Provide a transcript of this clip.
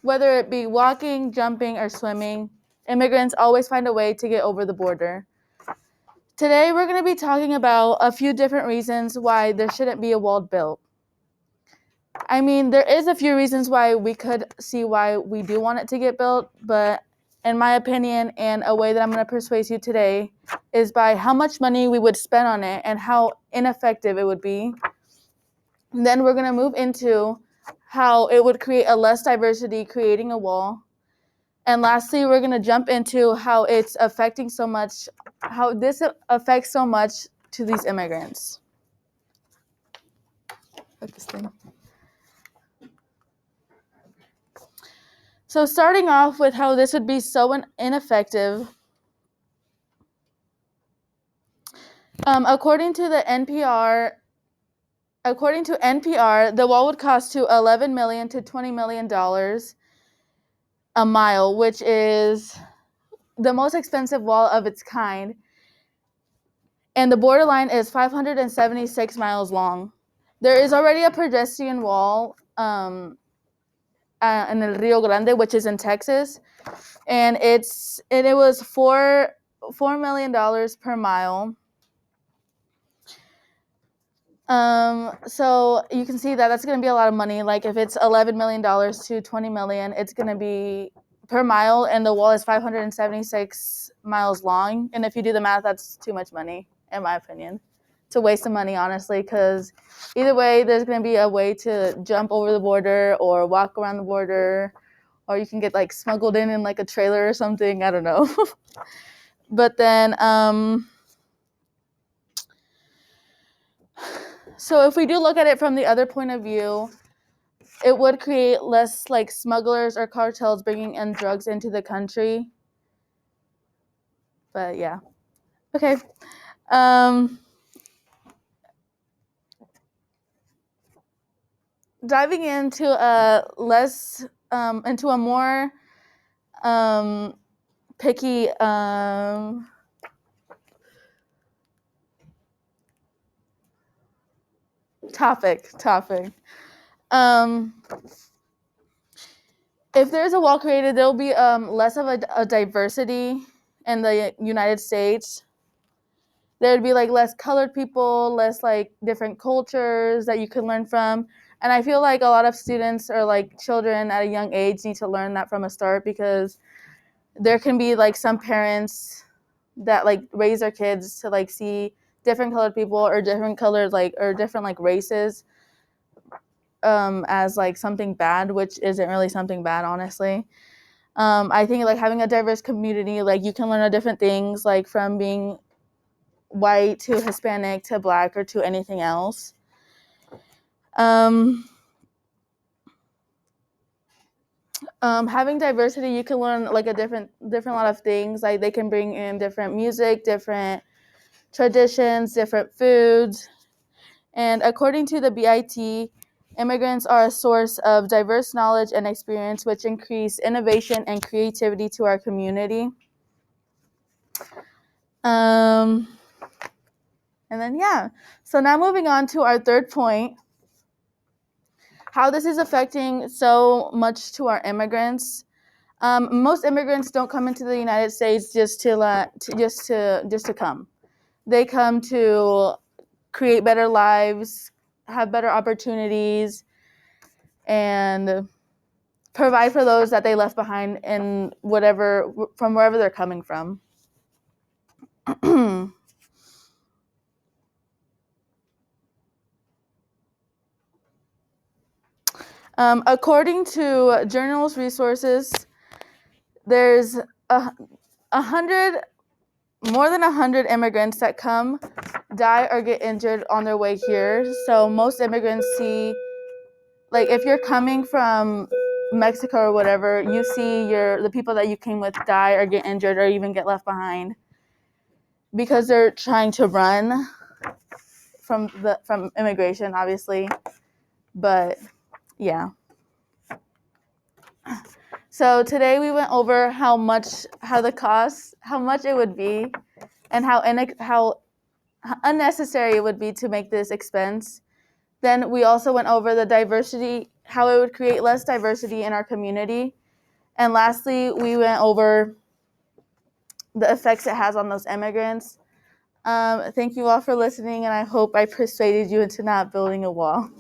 Whether it be walking, jumping, or swimming, immigrants always find a way to get over the border. Today, we're going to be talking about a few different reasons why there shouldn't be a wall built. I mean, there is a few reasons why we could see why we do want it to get built, but in my opinion, and a way that I'm going to persuade you today, is by how much money we would spend on it and how ineffective it would be. And then we're going to move into how it would create a less diversity, creating a wall. And lastly, we're going to jump into how it's affecting so much, how this affects so much to these immigrants. Look this thing. So starting off with how this would be so ineffective, according to NPR, the wall would cost to $11 million to $20 million a mile, which is the most expensive wall of its kind. And the borderline is 576 miles long. There is already a pedestrian wall in El Rio Grande, which is in Texas, and it was $4 million per mile. So you can see that that's going to be a lot of money. Like if it's $11 million to $20 million, it's going to be per mile, and the wall is 576 miles long. And if you do the math, that's too much money, in my opinion. It's a waste of money, honestly, because either way, there's going to be a way to jump over the border or walk around the border, or you can get like smuggled in like a trailer or something. I don't know. But then, so if we do look at it from the other point of view, it would create less like smugglers or cartels bringing in drugs into the country. But yeah. Okay. Diving into a more picky topic. If there's a wall created, there'll be less of a diversity in the United States. There'd be like less colored people, less like different cultures that you can learn from. And I feel like a lot of students or like children at a young age need to learn that from a start, because there can be like some parents that like raise their kids to like see different colored people or different colored like or different like races as like something bad, which isn't really something bad, honestly. I think like having a diverse community, like you can learn different things, like from being white to Hispanic to Black or to anything else. Having diversity, you can learn like a different lot of things. Like they can bring in different music, different traditions, different foods. And according to the BIT, immigrants are a source of diverse knowledge and experience, which increase innovation and creativity to our community. And then, yeah. So now moving on to our third point, how this is affecting so much to our immigrants. Most immigrants don't come into the United States just to come. They come to create better lives, have better opportunities, and provide for those that they left behind in from wherever they're coming from. According to Journals Resources, there's more than 100 immigrants that come, die, or get injured on their way here. So most immigrants see, like if you're coming from Mexico or whatever, you see the people that you came with die or get injured or even get left behind because they're trying to run from immigration, obviously. But yeah. So today we went over how much it would be, and how unnecessary it would be to make this expense. Then we also went over the diversity how it would create less diversity in our community. And lastly, we went over the effects it has on those immigrants. Thank you all for listening, and I hope I persuaded you into not building a wall.